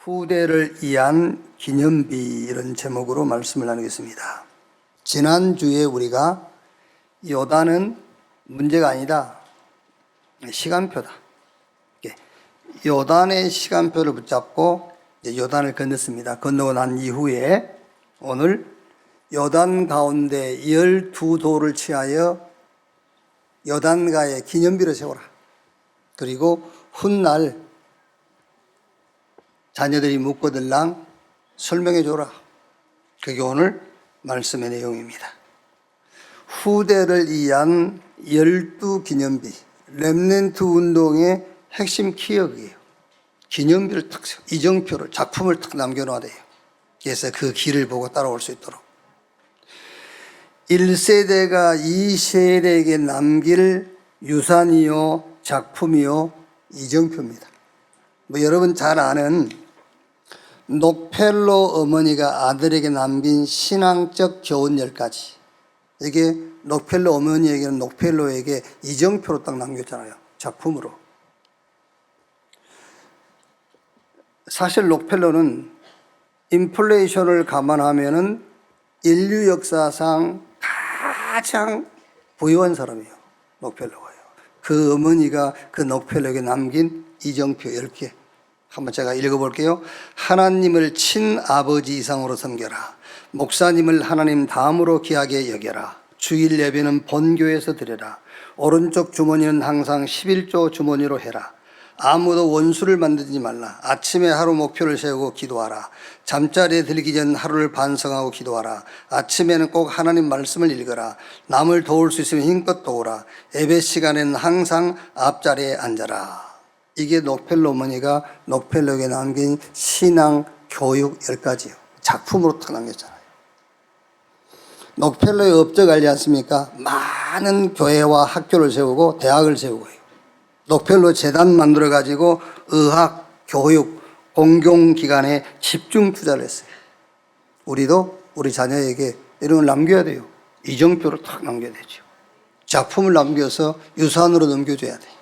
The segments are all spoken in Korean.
후대를 위한 기념비 이런 제목으로 말씀을 나누겠습니다. 지난주에 우리가 요단은 문제가 아니다. 시간표다. 요단의 시간표를 붙잡고 요단을 건넜습니다. 건너고 난 이후에 오늘 요단 가운데 12도를 취하여 요단가에 기념비를 세워라. 그리고 훗날 자녀들이 묻거들랑 설명해 줘라. 그게 오늘 말씀의 내용입니다. 후대를 위한 12기념비, 렘넌트 운동의 핵심 키역이에요. 기념비를 탁 세워, 이정표를, 작품을 탁 남겨놔야 돼요. 그래서 그 길을 보고 따라올 수 있도록. 1세대가 2세대에게 남길 유산이요, 작품이요, 이정표입니다. 여러분 잘 아는 록펠러 어머니가 아들에게 남긴 신앙적 교훈 10가지. 이게 록펠러 어머니에게는 록펠러에게 이정표로 딱 남겼잖아요. 작품으로. 사실 록펠러는 인플레이션을 감안하면은 인류 역사상 가장 부유한 사람이에요. 록펠러가요. 그 어머니가 그 록펠러에게 남긴 이정표 10개. 한번 제가 읽어볼게요. 하나님을 친아버지 이상으로 섬겨라. 목사님을 하나님 다음으로 귀하게 여겨라. 주일 예배는 본교에서 드려라. 오른쪽 주머니는 항상 11조 주머니로 해라. 아무도 원수를 만들지 말라. 아침에 하루 목표를 세우고 기도하라. 잠자리에 들기 전 하루를 반성하고 기도하라. 아침에는 꼭 하나님 말씀을 읽어라. 남을 도울 수 있으면 힘껏 도우라. 예배 시간에는 항상 앞자리에 앉아라. 이게 록펠러 어머니가 록펠러에게 남긴 신앙 교육 10가지요. 작품으로 딱 남겼잖아요. 록펠러의 업적 알지 않습니까? 많은 교회와 학교를 세우고 대학을 세우고 해요. 록펠러 재단 만들어가지고 의학, 교육, 공공기관에 집중 투자를 했어요. 우리도 우리 자녀에게 이런 걸 남겨야 돼요. 이정표를 탁 남겨야 되죠. 작품을 남겨서 유산으로 넘겨줘야 돼요.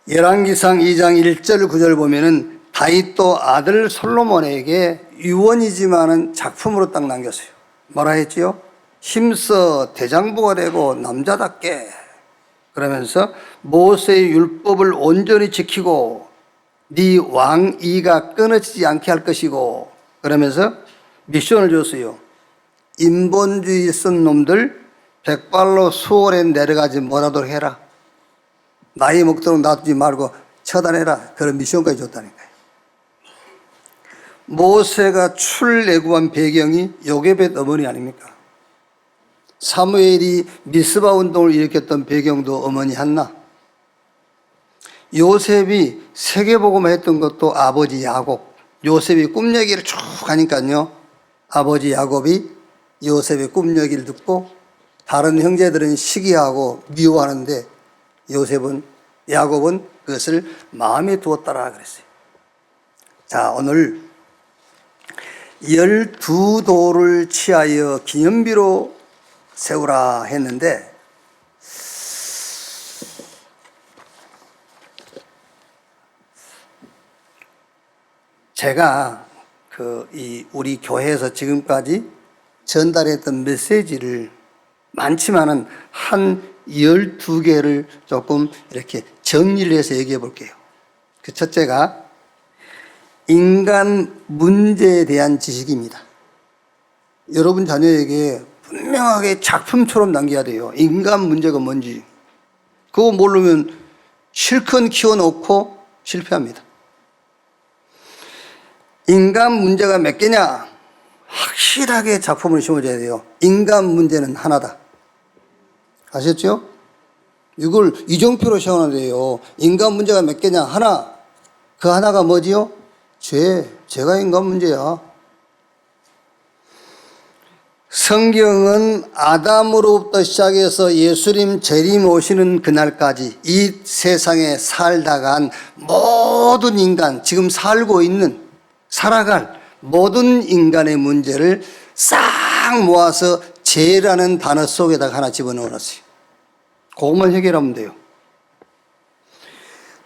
열왕기상 2장 1절 9절 보면은 다윗도 아들 솔로몬에게 유언이지만은 작품으로 딱 남겼어요. 뭐라 했지요? 힘써 대장부가 되고 남자답게, 그러면서 모세의 율법을 온전히 지키고 네 왕위가 끊어지지 않게 할 것이고, 그러면서 미션을 줬어요. 인본주의 쓴 놈들 백발로 수월에 내려가지 뭐라도 해라. 나이 먹도록 놔두지 말고 처단해라. 그런 미션까지 줬다니까요. 모세가 출애굽한 배경이 요게벳 어머니 아닙니까? 사무엘이 미스바 운동을 일으켰던 배경도 어머니 한나. 요셉이 세계복음을 했던 것도 아버지 야곱. 요셉이 꿈 얘기를 쭉 하니까요, 아버지 야곱이 요셉의 꿈 얘기를 듣고 다른 형제들은 시기하고 미워하는데 야곱은 그것을 마음에 두었더라 그랬어요. 자, 오늘 12도를 취하여 기념비로 세우라 했는데, 제가 우리 교회에서 지금까지 전달했던 메시지를 많지만은 한 12개를 조금 이렇게 정리를 해서 얘기해 볼게요. 그 첫째가 인간 문제에 대한 지식입니다. 여러분 자녀에게 분명하게 작품처럼 남겨야 돼요. 인간 문제가 뭔지. 그거 모르면 실컷 키워놓고 실패합니다. 인간 문제가 몇 개냐? 확실하게 작품을 심어줘야 돼요. 인간 문제는 하나다. 아셨죠? 이걸 이정표로 세워놔야 돼요. 인간 문제가 몇 개냐? 하나. 그 하나가 뭐지요? 죄가 인간 문제야. 성경은 아담으로부터 시작해서 예수님 재림 오시는 그날까지 이 세상에 살다간 모든 인간, 지금 살아갈 모든 인간의 문제를 싹 모아서 죄라는 단어 속에다가 하나 집어넣어놨어요. 그것만 해결하면 돼요.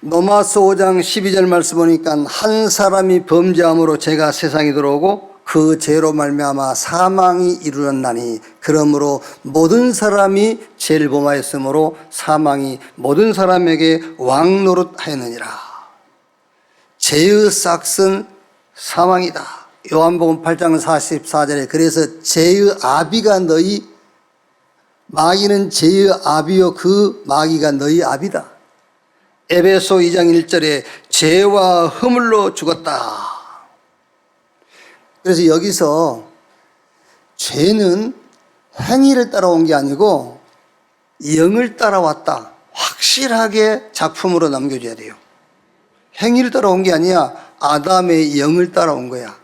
로마서 5장 12절 말씀 보니까 한 사람이 범죄함으로 죄가 세상에 들어오고 그 죄로 말미암아 사망이 이르렀나니 그러므로 모든 사람이 죄를 범하였으므로 사망이 모든 사람에게 왕노릇하였느니라. 죄의 싹은 사망이다. 요한복음 8장 44절에 그래서 죄의 아비가 너희 마귀는 죄의 아비요 그 마귀가 너희 아비다. 에베소 2장 1절에 죄와 허물로 죽었다. 그래서 여기서 죄는 행위를 따라온 게 아니고 영을 따라왔다. 확실하게 작품으로 남겨줘야 돼요. 행위를 따라온 게 아니야. 아담의 영을 따라온 거야.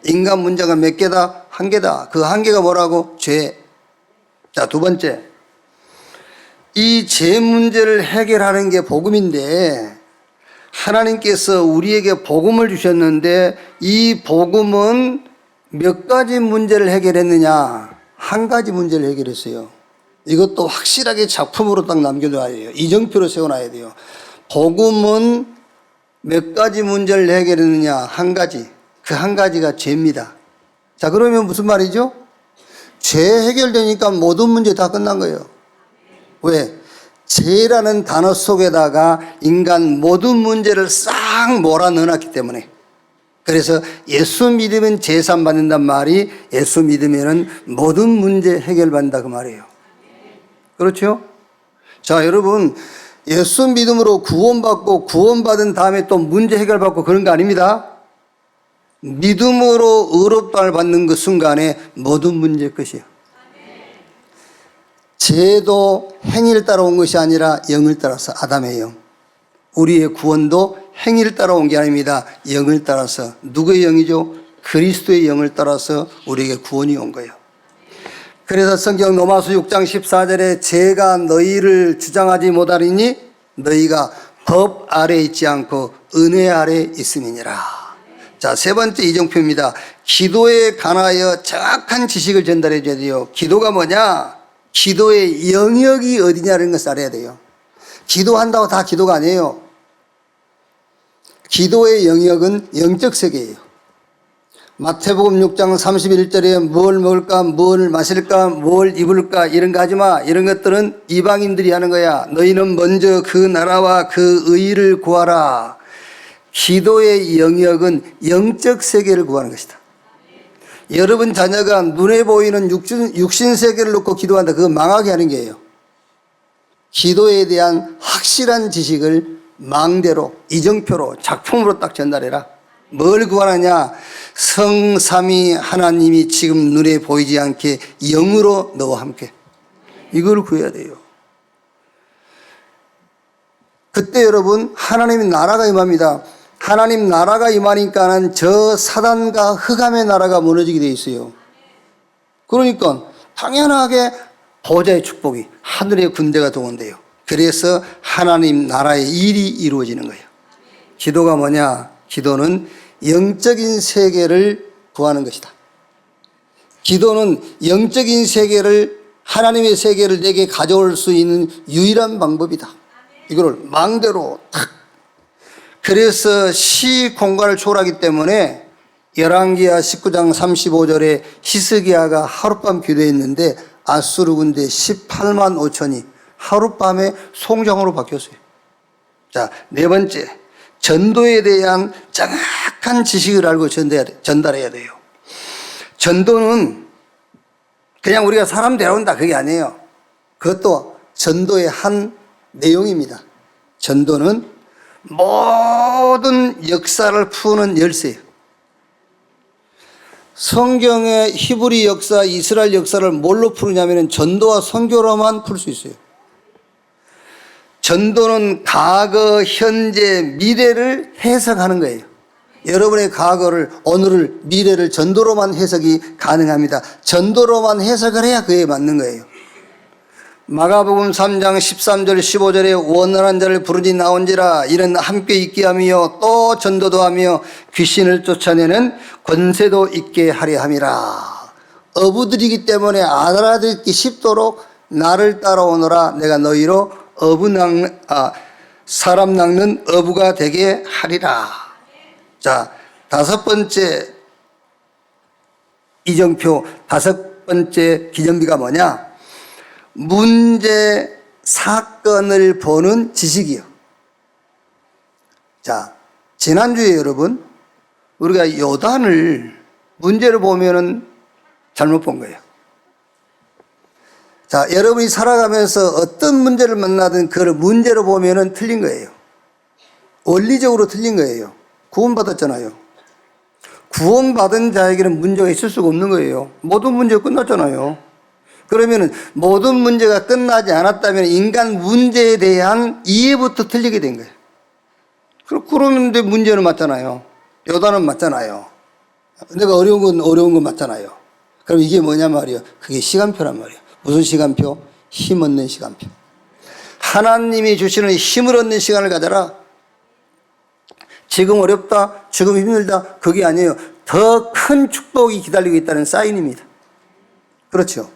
인간 문제가 몇 개다? 한 개다. 그 한 개가 뭐라고? 죄. 자, 두 번째. 이 죄 문제를 해결하는 게 복음인데 하나님께서 우리에게 복음을 주셨는데 이 복음은 몇 가지 문제를 해결했느냐? 한 가지 문제를 해결했어요. 이것도 확실하게 작품으로 딱 남겨둬야 돼요. 이정표로 세워놔야 돼요. 복음은 몇 가지 문제를 해결했느냐? 한 가지. 그 한 가지가 죄입니다. 자, 그러면 무슨 말이죠? 죄 해결되니까 모든 문제 다 끝난 거예요. 왜? 죄라는 단어 속에다가 인간 모든 문제를 싹 몰아넣어놨기 때문에. 그래서 예수 믿으면 제산 받는단 말이 예수 믿으면 모든 문제 해결받는다 그 말이에요. 그렇죠? 자, 여러분 예수 믿음으로 구원받고 구원받은 다음에 또 문제 해결받고 그런 거 아닙니다. 믿음으로 의롭다를 받는 그 순간에 모든 문제 끝이에요. 죄도 행위를 따라온 것이 아니라 영을 따라서 아담의 영. 우리의 구원도 행위를 따라온 게 아닙니다. 영을 따라서. 누구의 영이죠? 그리스도의 영을 따라서 우리에게 구원이 온 거예요. 그래서 성경 로마서 6장 14절에 죄가 너희를 주장하지 못하리니 너희가 법 아래 있지 않고 은혜 아래 있음이니라. 자, 세 번째 이정표입니다. 기도에 관하여 정확한 지식을 전달해 줘야 돼요. 기도가 뭐냐? 기도의 영역이 어디냐는 것을 알아야 돼요. 기도한다고 다 기도가 아니에요. 기도의 영역은 영적 세계예요. 마태복음 6장 31절에 뭘 먹을까, 뭘 마실까, 뭘 입을까 이런 거 하지 마. 이런 것들은 이방인들이 하는 거야. 너희는 먼저 그 나라와 그 의를 구하라. 기도의 영역은 영적 세계를 구하는 것이다. 여러분 자녀가 눈에 보이는 육신 세계를 놓고 기도한다. 그거 망하게 하는 게예요. 기도에 대한 확실한 지식을 망대로, 이정표로, 작품으로 딱 전달해라. 뭘 구하느냐? 성삼위 하나님이 지금 눈에 보이지 않게 영으로 너와 함께. 이걸 구해야 돼요. 그때 여러분 하나님의 나라가 임합니다. 하나님 나라가 임하니까는 저 사단과 흑암의 나라가 무너지게 돼 있어요. 그러니까 당연하게 보좌의 축복이 하늘의 군대가 동원돼요. 그래서 하나님 나라의 일이 이루어지는 거예요. 기도가 뭐냐? 기도는 영적인 세계를 구하는 것이다. 기도는 영적인 세계를, 하나님의 세계를 내게 가져올 수 있는 유일한 방법이다. 이걸 망대로 탁. 그래서 시 공간을 초월하기 때문에 열왕기하 19장 35절에 히스기야가 하룻밤 기도했는데 아수르 군대 18만 5천이 하룻밤에 송장으로 바뀌었어요. 자, 네 번째, 전도에 대한 정확한 지식을 알고 전달해야 돼요. 전도는 그냥 우리가 사람 데려온다 그게 아니에요. 그것도 전도의 한 내용입니다. 전도는 모든 역사를 푸는 열쇠예요. 성경의 히브리 역사, 이스라엘 역사를 뭘로 푸느냐면 전도와 선교로만 풀 수 있어요. 전도는 과거, 현재, 미래를 해석하는 거예요. 여러분의 과거를, 오늘을, 미래를 전도로만 해석이 가능합니다. 전도로만 해석을 해야 그에 맞는 거예요. 마가복음 3장 13절 15절에 원활한 자를 부르니 나온지라 이는 함께 있게 하며 또 전도도 하며 귀신을 쫓아내는 권세도 있게 하려 함이라. 어부들이기 때문에 알아듣기 쉽도록 나를 따라오너라 내가 너희로 사람 낚는 어부가 되게 하리라. 자, 다섯 번째 이정표, 다섯 번째 기념비가 뭐냐? 문제 사건을 보는 지식이요. 자, 지난주에 여러분, 우리가 요단을 문제를 보면은 잘못 본 거예요. 자, 여러분이 살아가면서 어떤 문제를 만나든 그걸 문제로 보면은 틀린 거예요. 원리적으로 틀린 거예요. 구원받았잖아요. 구원받은 자에게는 문제가 있을 수가 없는 거예요. 모든 문제가 끝났잖아요. 그러면은 모든 문제가 끝나지 않았다면 인간 문제에 대한 이해부터 틀리게 된 거예요. 그런데 문제는 맞잖아요. 요단은 맞잖아요. 내가 어려운 건 맞잖아요. 그럼 이게 뭐냐 말이에요. 그게 시간표란 말이에요. 무슨 시간표? 힘 얻는 시간표. 하나님이 주시는 힘을 얻는 시간을 가져라. 지금 어렵다, 지금 힘들다, 그게 아니에요. 더 큰 축복이 기다리고 있다는 사인입니다. 그렇죠.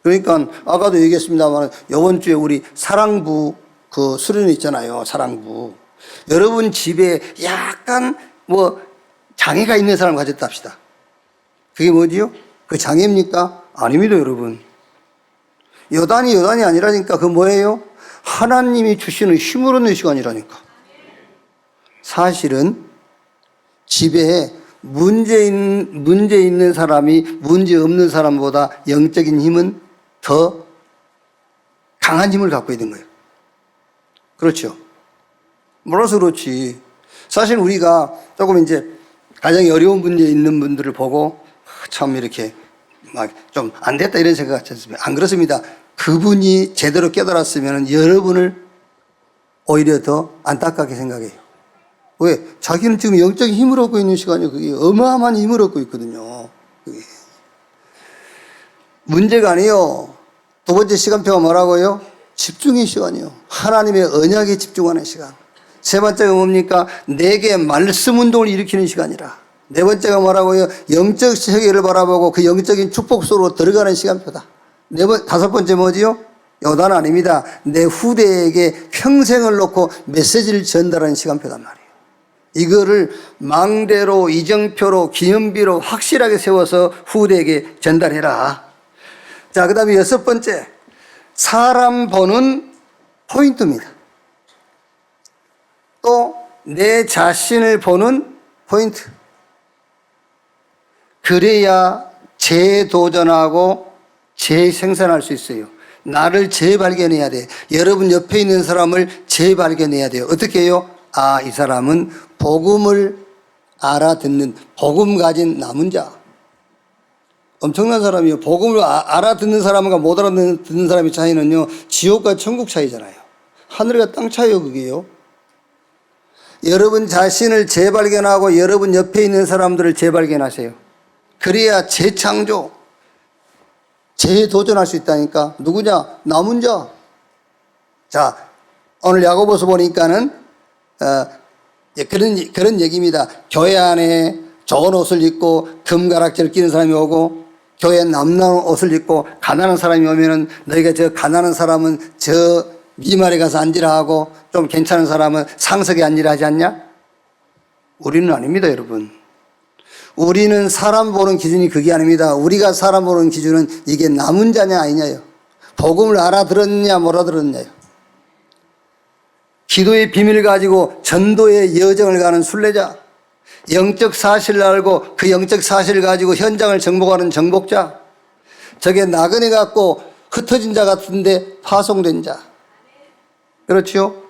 그러니까 아까도 얘기했습니다만 이번 주에 우리 사랑부 그 수련회 있잖아요. 사랑부. 여러분 집에 약간 장애가 있는 사람 가졌다 합시다. 그게 뭐지요? 그 장애입니까? 아닙니다, 여러분. 여단이 아니라니까. 그 뭐예요? 하나님이 주시는 힘을 얻는 시간이라니까. 사실은 집에 문제 있는 사람이 문제 없는 사람보다 영적인 힘은 더 강한 힘을 갖고 있는 거예요. 그렇죠. 몰라서 그렇지. 사실 우리가 조금 이제 가정에 어려운 문제 있는 분들을 보고 참 이렇게 막 좀 안 됐다 이런 생각 같지 않습니까? 안 그렇습니다. 그분이 제대로 깨달았으면 여러분을 오히려 더 안타깝게 생각해요. 왜? 자기는 지금 영적인 힘을 얻고 있는 시간이에요. 그게 어마어마한 힘을 얻고 있거든요. 그게. 문제가 아니에요. 두 번째 시간표가 뭐라고요? 집중의 시간이요. 하나님의 언약에 집중하는 시간. 세 번째가 뭡니까? 내게 말씀 운동을 일으키는 시간이라. 네 번째가 뭐라고요? 영적 세계를 바라보고 그 영적인 축복 속으로 들어가는 시간표다. 다섯 번째 뭐지요? 요단 아닙니다. 내 후대에게 평생을 놓고 메시지를 전달하는 시간표단 말이에요. 이거를 망대로, 이정표로, 기념비로 확실하게 세워서 후대에게 전달해라. 자, 그 다음에 여섯 번째, 사람 보는 포인트입니다. 또 내 자신을 보는 포인트. 그래야 재도전하고 재생산할 수 있어요. 나를 재발견해야 돼. 여러분 옆에 있는 사람을 재발견해야 돼요. 어떻게 해요? 아, 이 사람은 복음을 알아듣는, 복음 가진 남은 자. 엄청난 사람이에요. 복음을 알아듣는 사람과 못 알아듣는 사람의 차이는요, 지옥과 천국 차이잖아요. 하늘과 땅 차이요, 그게요. 여러분 자신을 재발견하고 여러분 옆에 있는 사람들을 재발견하세요. 그래야 재창조, 재도전할 수 있다니까. 누구냐? 남은 자. 자, 오늘 야고보서 보니까는 그런 얘기입니다. 교회 안에 좋은 옷을 입고 금가락지를 끼는 사람이 오고 교회에 남는 옷을 입고 가난한 사람이 오면은 너희가 저 가난한 사람은 저 미말에 가서 앉으라 하고 좀 괜찮은 사람은 상석에 앉으라 하지 않냐? 우리는 아닙니다, 여러분. 우리는 사람 보는 기준이 그게 아닙니다. 우리가 사람 보는 기준은 이게 남은 자냐 아니냐요. 복음을 알아들었냐 못 알아들었냐요. 기도의 비밀을 가지고 전도의 여정을 가는 순례자, 영적 사실을 알고 그 영적 사실을 가지고 현장을 정복하는 정복자, 저게 나그네 같고 흩어진 자 같은데 파송된 자. 그렇죠?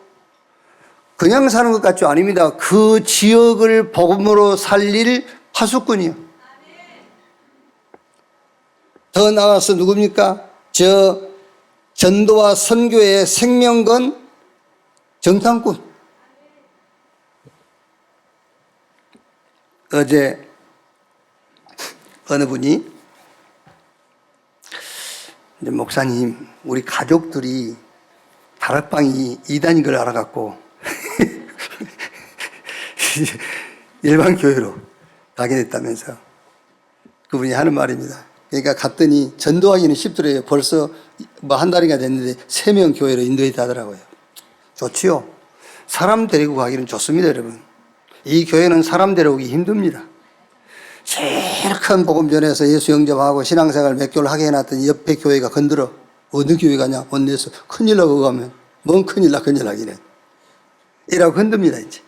그냥 사는 것 같죠? 아닙니다. 그 지역을 복음으로 살릴 파수꾼이요. 더 나아가서 누굽니까? 저 전도와 선교의 생명건 정탐꾼. 어제 어느 분이 이제 목사님, 우리 가족들이 다락방이 이단인 걸 알아갖고 일반 교회로 가게 됐다면서 그분이 하는 말입니다. 그러니까 갔더니 전도하기는 쉽더래요. 벌써 한 달이가 됐는데 3명 교회로 인도했다 하더라고요. 좋지요. 사람 데리고 가기는 좋습니다, 여러분. 이 교회는 사람 데려오기 힘듭니다. 제일 큰 복음전에서 예수 영접하고 신앙생활 몇 개월 하게 해놨더니 옆에 교회가 건드려. 어느 교회 가냐? 원내에서 큰일 나고 가면 뭔 큰일 나기는. 이라고 건듭니다, 이제.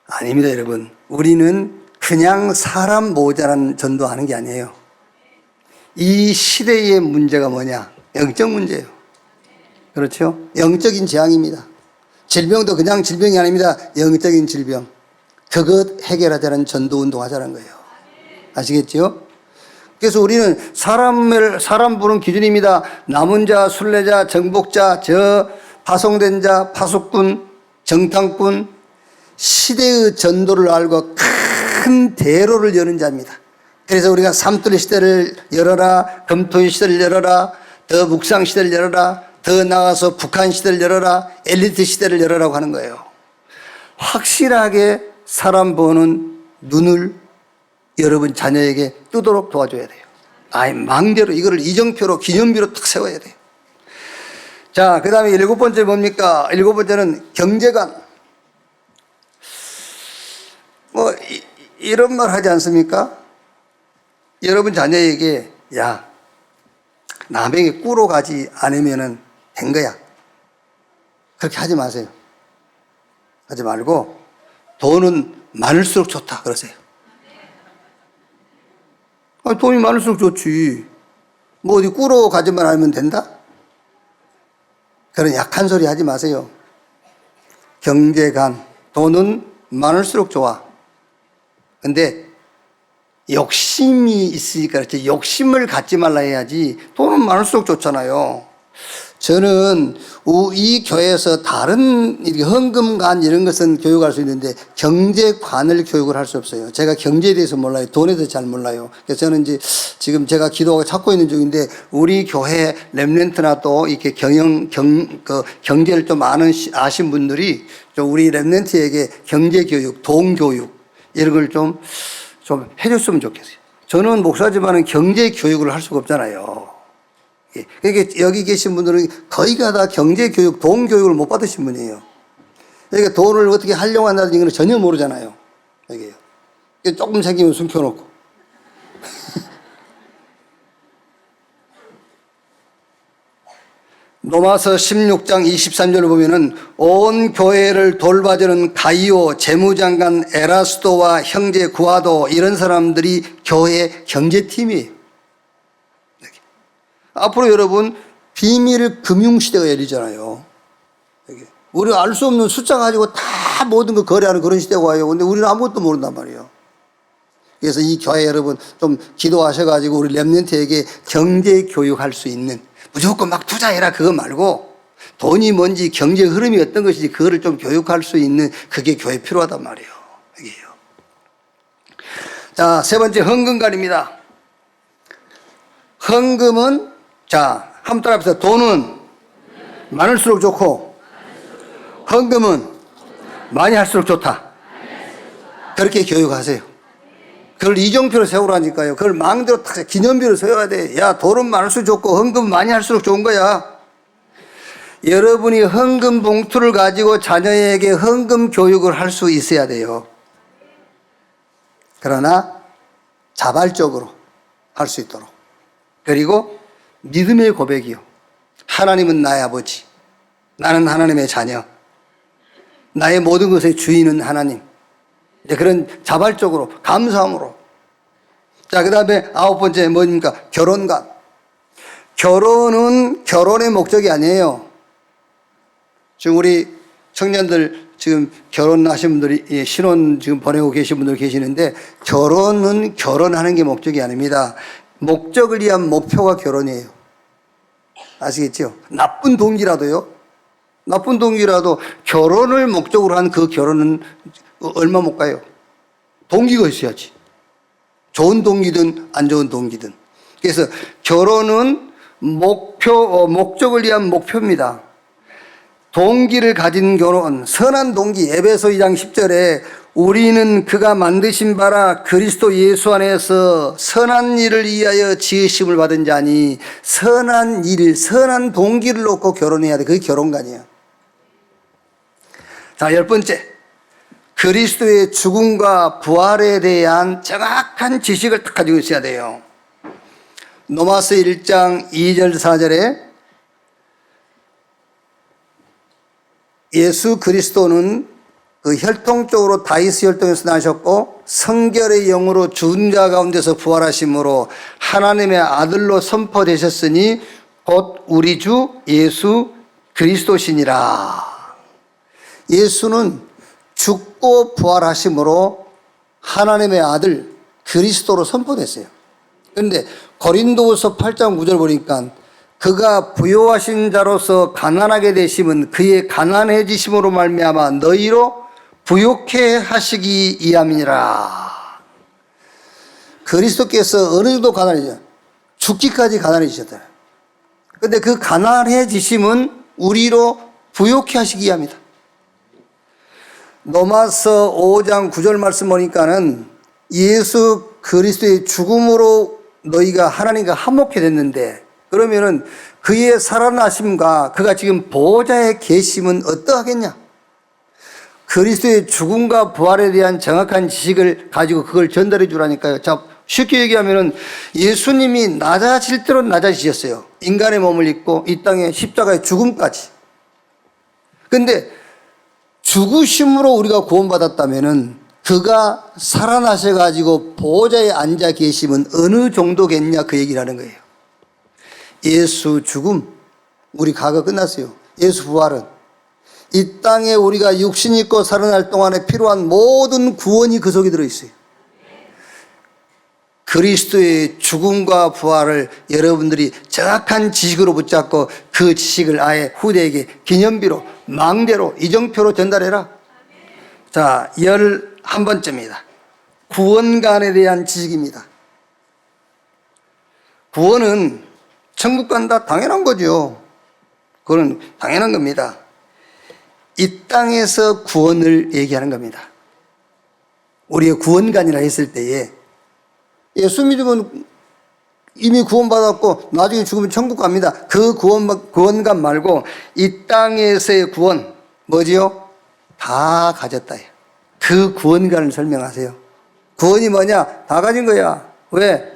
아닙니다, 여러분. 우리는 그냥 사람 모자란 전도하는 게 아니에요. 이 시대의 문제가 뭐냐? 영적 문제예요. 그렇죠? 영적인 재앙입니다. 질병도 그냥 질병이 아닙니다. 영적인 질병. 그것 해결하자는 전도운동 하자는 거예요. 아시겠죠? 그래서 우리는 사람 보는 기준입니다. 남은 자, 순례자, 정복자, 파송된 자, 파수꾼, 정탐꾼, 시대의 전도를 알고 큰 대로를 여는 자입니다. 그래서 우리가 삼투리 시대를 열어라, 검토의 시대를 열어라, 더 묵상 시대를 열어라, 더 나아가서 북한 시대를 열어라, 엘리트 시대를 열어라고 하는 거예요. 확실하게 사람 보는 눈을 여러분 자녀에게 뜨도록 도와줘야 돼요. 망대로 이거를 이정표로 기념비로 딱 세워야 돼요. 자, 그 다음에 7번째 뭡니까? 7번째는 경제관. 이런 말 하지 않습니까? 여러분 자녀에게, 야, 남에게 꾸러 가지 않으면 된 거야. 그렇게 하지 마세요. 하지 말고, 돈은 많을수록 좋다. 그러세요. 돈이 많을수록 좋지. 뭐 어디 꾸러 가지만 않으면 된다? 그런 약한 소리 하지 마세요. 경제관, 돈은 많을수록 좋아. 근데 욕심이 있으니까 그렇지. 욕심을 갖지 말라 해야지. 돈은 많을수록 좋잖아요. 저는 이 교회에서 다른 헌금관 이런 것은 교육할 수 있는데 경제관을 교육을 할 수 없어요. 제가 경제에 대해서 몰라요. 돈에 대해서 잘 몰라요. 그래서 저는 이제 지금 제가 기도하고 찾고 있는 중인데 우리 교회 렘넌트나 또 이렇게 경제를 좀 아신 분들이 좀 우리 렘넌트에게 경제교육, 돈교육 이런 걸 좀 해줬으면 좋겠어요. 저는 목사지만은 경제교육을 할 수가 없잖아요. 그러니까 여기 계신 분들은 거의가 다 경제교육, 돈교육을 못 받으신 분이에요. 그러니까 돈을 어떻게 하려고 한다든지 이건 전혀 모르잖아요. 여기요. 조금 생기면 숨겨놓고. 로마서 16장 23절을 보면은 온 교회를 돌봐주는 가이오, 재무장관 에라스도와 형제 구아도 이런 사람들이 교회 경제팀이에요. 앞으로 여러분 비밀 금융시대가 열리잖아요. 우리가 알 수 없는 숫자 가지고 다 모든 거 거래하는 그런 시대가 와요. 근데 우리는 아무것도 모른단 말이에요. 그래서 이 교회 여러분 좀 기도하셔가지고 우리 렘넌트에게 경제 교육할 수 있는 무조건 막 투자해라 그거 말고 돈이 뭔지 경제 흐름이 어떤 것인지 그거를 좀 교육할 수 있는 그게 교회에 필요하단 말이에요. 이게요. 자, 세 번째 헌금관입니다. 헌금은 자, 한번 따라합시다. 돈은 많을수록 좋고 헌금은 많이 할수록 좋다. 그렇게 교육하세요. 그걸 이정표로 세우라니까요. 그걸 망대로 딱 기념비로 세워야 돼. 야, 돈은 많을수록 좋고 헌금 많이 할수록 좋은 거야. 여러분이 헌금 봉투를 가지고 자녀에게 헌금 교육을 할 수 있어야 돼요. 그러나 자발적으로 할 수 있도록. 그리고 믿음의 고백이요. 하나님은 나의 아버지. 나는 하나님의 자녀. 나의 모든 것의 주인은 하나님. 그런 자발적으로, 감사함으로. 자, 그 다음에 9번째 뭡니까? 결혼관. 결혼은 결혼의 목적이 아니에요. 지금 우리 청년들 지금 결혼하신 분들이 신혼 지금 보내고 계신 분들 계시는데 결혼은 결혼하는 게 목적이 아닙니다. 목적을 위한 목표가 결혼이에요. 아시겠죠? 나쁜 동기라도 결혼을 목적으로 한 그 결혼은 얼마 못 가요. 동기가 있어야지. 좋은 동기든 안 좋은 동기든. 그래서 결혼은 목적을 위한 목표입니다. 동기를 가진 결혼, 선한 동기. 에베소 2장 10절에 우리는 그가 만드신 바라 그리스도 예수 안에서 선한 일을 위하여 지으심을 받은 자니, 선한 일, 선한 동기를 놓고 결혼해야 돼. 그게 결혼관이야. 자, 10번째. 그리스도의 죽음과 부활에 대한 정확한 지식을 딱 가지고 있어야 돼요. 로마서 1장 2절 4절에 예수 그리스도는 그 혈통적으로 다윗 혈통에서 나셨고 성결의 영으로 죽은 자 가운데서 부활하심으로 하나님의 아들로 선포되셨으니 곧 우리 주 예수 그리스도시니라. 예수는 죽고 부활하심으로 하나님의 아들 그리스도로 선포됐어요. 그런데 고린도후서 8장 9절 보니까 그가 부요하신 자로서 가난하게 되심은 그의 가난해지심으로 말미암아 너희로 부욕해 하시기 위함이니라. 그리스도께서 어느 정도 가난해져? 죽기까지 가난해지셨다. 그런데 그 가난해지심은 우리로 부욕해 하시기 위함이다. 로마서 5장 9절 말씀 보니까는 예수 그리스도의 죽음으로 너희가 하나님과 화목해 됐는데, 그러면은 그의 살아나심과 그가 지금 보좌에 계심은 어떠하겠냐? 그리스도의 죽음과 부활에 대한 정확한 지식을 가지고 그걸 전달해 주라니까요. 자, 쉽게 얘기하면은 예수님이 낮아질 대로 낮아지셨어요. 인간의 몸을 입고 이 땅에 십자가의 죽음까지. 근데 죽으심으로 우리가 구원받았다면은 그가 살아나셔가지고 보좌에 앉아 계시면 어느 정도겠냐, 그 얘기를 하는 거예요. 예수 죽음, 우리 과거 끝났어요. 예수 부활은 이 땅에 우리가 육신 입고 살아날 동안에 필요한 모든 구원이 그 속에 들어있어요. 그리스도의 죽음과 부활을 여러분들이 정확한 지식으로 붙잡고 그 지식을 아예 후대에게 기념비로, 망대로, 이정표로 전달해라. 자, 11번째입니다. 구원관에 대한 지식입니다. 구원은 천국 간다, 당연한 거죠. 그건 당연한 겁니다. 이 땅에서 구원을 얘기하는 겁니다. 우리의 구원관이라 했을 때에 예수 믿으면 이미 구원받았고 나중에 죽으면 천국 갑니다. 그 구원관 말고 이 땅에서의 구원 뭐지요? 다 가졌다. 그 구원관을 설명하세요. 구원이 뭐냐? 다 가진 거야. 왜?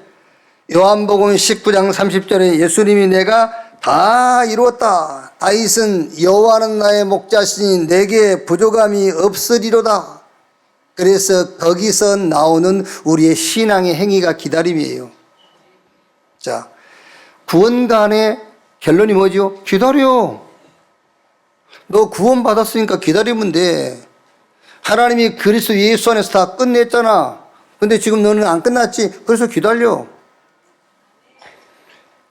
요한복음 19장 30절에 예수님이 내가 다 이루었다. 다윗은 여호와는 나의 목자시니 내게 부족함이 없으리로다. 그래서 거기서 나오는 우리의 신앙의 행위가 기다림이에요. 자, 구원관의 결론이 뭐죠? 기다려. 너 구원받았으니까 기다리면 돼. 하나님이 그리스도 예수 안에서 다 끝냈잖아. 근데 지금 너는 안 끝났지? 그래서 기다려.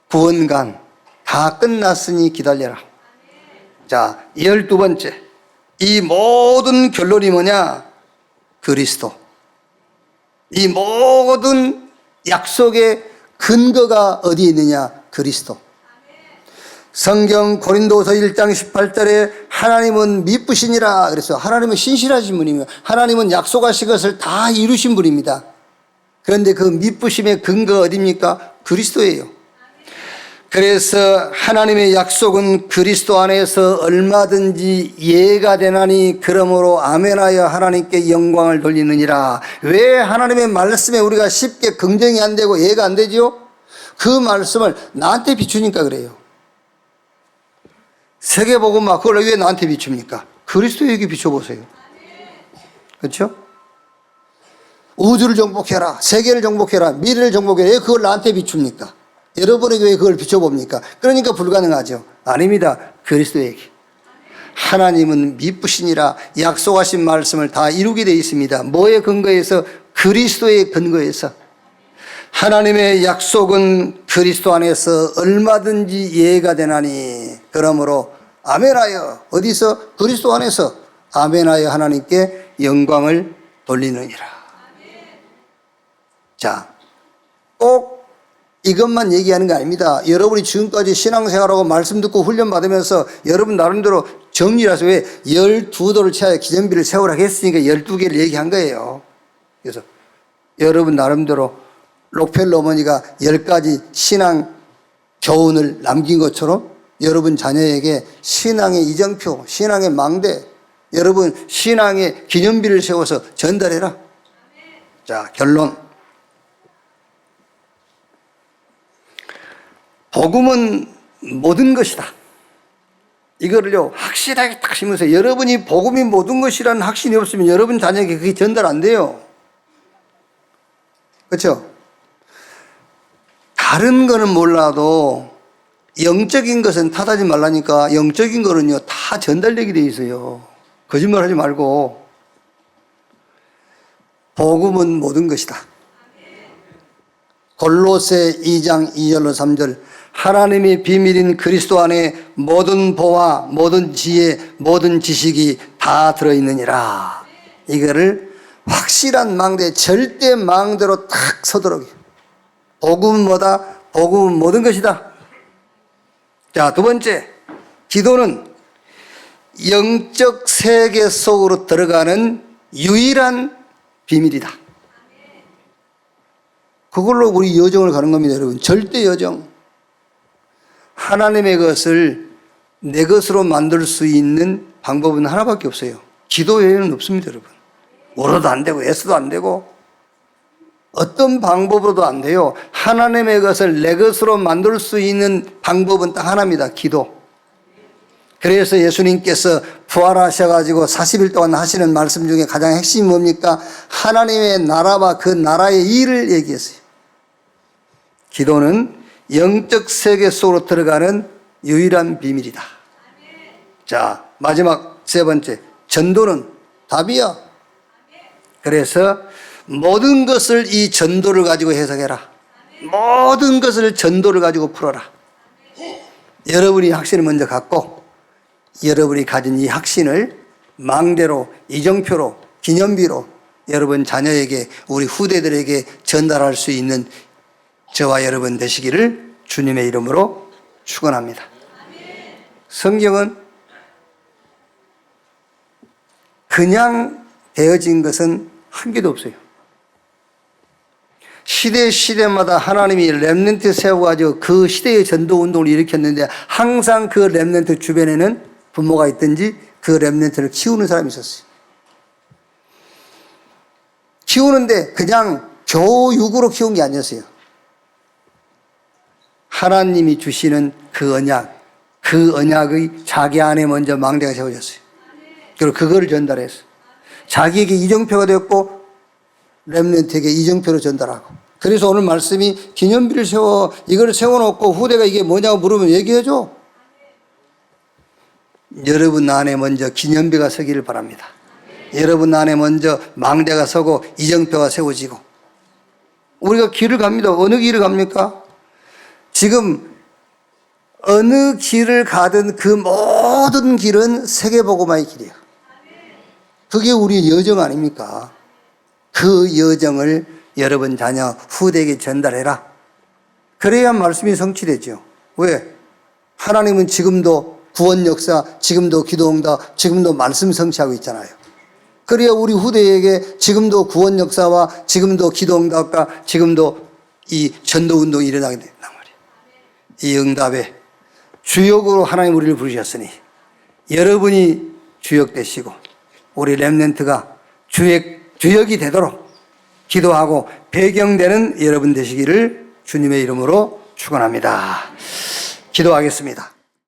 구원관 다 끝났으니 기다려라. 자, 12번째. 이 모든 결론이 뭐냐? 그리스도. 이 모든 약속의 근거가 어디에 있느냐? 그리스도. 성경 고린도서 1장 18절에 하나님은 미쁘시니라 그래서 하나님은 신실하신 분이며 하나님은 약속하신 것을 다 이루신 분입니다. 그런데 그 미쁘심의 근거가 어디입니까? 그리스도예요. 그래서 하나님의 약속은 그리스도 안에서 얼마든지 이해가 되나니 그러므로 아멘하여 하나님께 영광을 돌리느니라. 왜 하나님의 말씀에 우리가 쉽게 긍정이 안 되고 이해가 안 되죠? 그 말씀을 나한테 비추니까 그래요. 세계복음화 그걸 왜 나한테 비춥니까? 그리스도에게 비춰보세요. 그렇죠? 우주를 정복해라, 세계를 정복해라, 미래를 정복해라. 왜 그걸 나한테 비춥니까? 여러분에게 왜 그걸 비춰봅니까? 그러니까 불가능하죠. 아닙니다. 그리스도에게. 하나님은 미쁘시니라 약속하신 말씀을 다 이루게 되어 있습니다. 뭐에 근거해서? 그리스도의 근거해서. 하나님의 약속은 그리스도 안에서 얼마든지 이해가 되나니 그러므로 아멘하여 어디서? 그리스도 안에서 아멘하여 하나님께 영광을 돌리느니라. 자, 꼭 이것만 얘기하는 게 아닙니다. 여러분이 지금까지 신앙생활하고 말씀 듣고 훈련 받으면서 여러분 나름대로 정리라서 왜 12도를 채워야 기념비를 세우라고 했으니까 12개를 얘기한 거예요. 그래서 여러분 나름대로 록펠러 어머니가 10가지 신앙 교훈을 남긴 것처럼 여러분 자녀에게 신앙의 이정표, 신앙의 망대, 여러분 신앙의 기념비를 세워서 전달해라. 자, 결론. 복음은 모든 것이다. 이거를요 확실하게 딱 심으세요. 여러분이 복음이 모든 것이라는 확신이 없으면 여러분 자녀에게 그게 전달 안 돼요. 그렇죠? 다른 거는 몰라도 영적인 것은 탓하지 말라니까 영적인 거는요 다 전달되게 돼 있어요. 거짓말 하지 말고. 복음은 모든 것이다. 골로새 2장 2절로 3절. 하나님의 비밀인 그리스도 안에 모든 보화, 모든 지혜, 모든 지식이 다 들어있느니라. 이거를 확실한 망대, 절대 망대로 탁 서도록. 복음은 뭐다? 복음은 모든 것이다. 자, 두 번째, 기도는 영적 세계 속으로 들어가는 유일한 비밀이다. 그걸로 우리 여정을 가는 겁니다, 여러분. 절대 여정. 하나님의 것을 내 것으로 만들 수 있는 방법은 하나밖에 없어요. 기도 외에는 없습니다, 여러분. 울어도 안 되고 애써도 안 되고 어떤 방법으로도 안 돼요. 하나님의 것을 내 것으로 만들 수 있는 방법은 딱 하나입니다. 기도. 그래서 예수님께서 부활하셔가지고 40일 동안 하시는 말씀 중에 가장 핵심이 뭡니까? 하나님의 나라와 그 나라의 일을 얘기했어요. 기도는 영적 세계 속으로 들어가는 유일한 비밀이다. 자, 마지막 세 번째, 전도는 답이야. 그래서 모든 것을 이 전도를 가지고 해석해라. 모든 것을 전도를 가지고 풀어라. 여러분이 확신을 먼저 갖고 여러분이 가진 이 확신을 망대로, 이정표로, 기념비로 여러분 자녀에게, 우리 후대들에게 전달할 수 있는 저와 여러분 되시기를 주님의 이름으로 축원합니다. 성경은 그냥 되어진 것은 한 개도 없어요. 시대마다 하나님이 렘넌트 세워가지고 그 시대의 전도 운동을 일으켰는데 항상 그 렘넌트 주변에는 부모가 있든지 그 렘넌트를 키우는 사람이 있었어요. 키우는데 그냥 교육으로 키운 게 아니었어요. 하나님이 주시는 그 언약, 그 언약의 자기 안에 먼저 망대가 세워졌어요. 그리고 그거를 전달했어요. 자기에게 이정표가 되었고 렘넌트에게 이정표로 전달하고. 그래서 오늘 말씀이 기념비를 세워, 이걸 세워놓고 후대가 이게 뭐냐고 물으면 얘기해줘. 여러분 안에 먼저 기념비가 서기를 바랍니다. 여러분 안에 먼저 망대가 서고 이정표가 세워지고. 우리가 길을 갑니다. 어느 길을 갑니까? 지금 어느 길을 가든 그 모든 길은 세계복음화의 길이에요. 그게 우리의 여정 아닙니까? 그 여정을 여러분 자녀 후대에게 전달해라. 그래야 말씀이 성취되죠. 왜? 하나님은 지금도 구원 역사, 지금도 기도응답, 지금도 말씀 성취하고 있잖아요. 그래야 우리 후대에게 지금도 구원 역사와 지금도 기도응답과 지금도 이 전도운동이 일어나게 된단 말이에요. 이 응답에 주역으로 하나님 우리를 부르셨으니 여러분이 주역 되시고 우리 렘넌트가 주역이 되도록 기도하고 배경되는 여러분 되시기를 주님의 이름으로 축원합니다. 기도하겠습니다.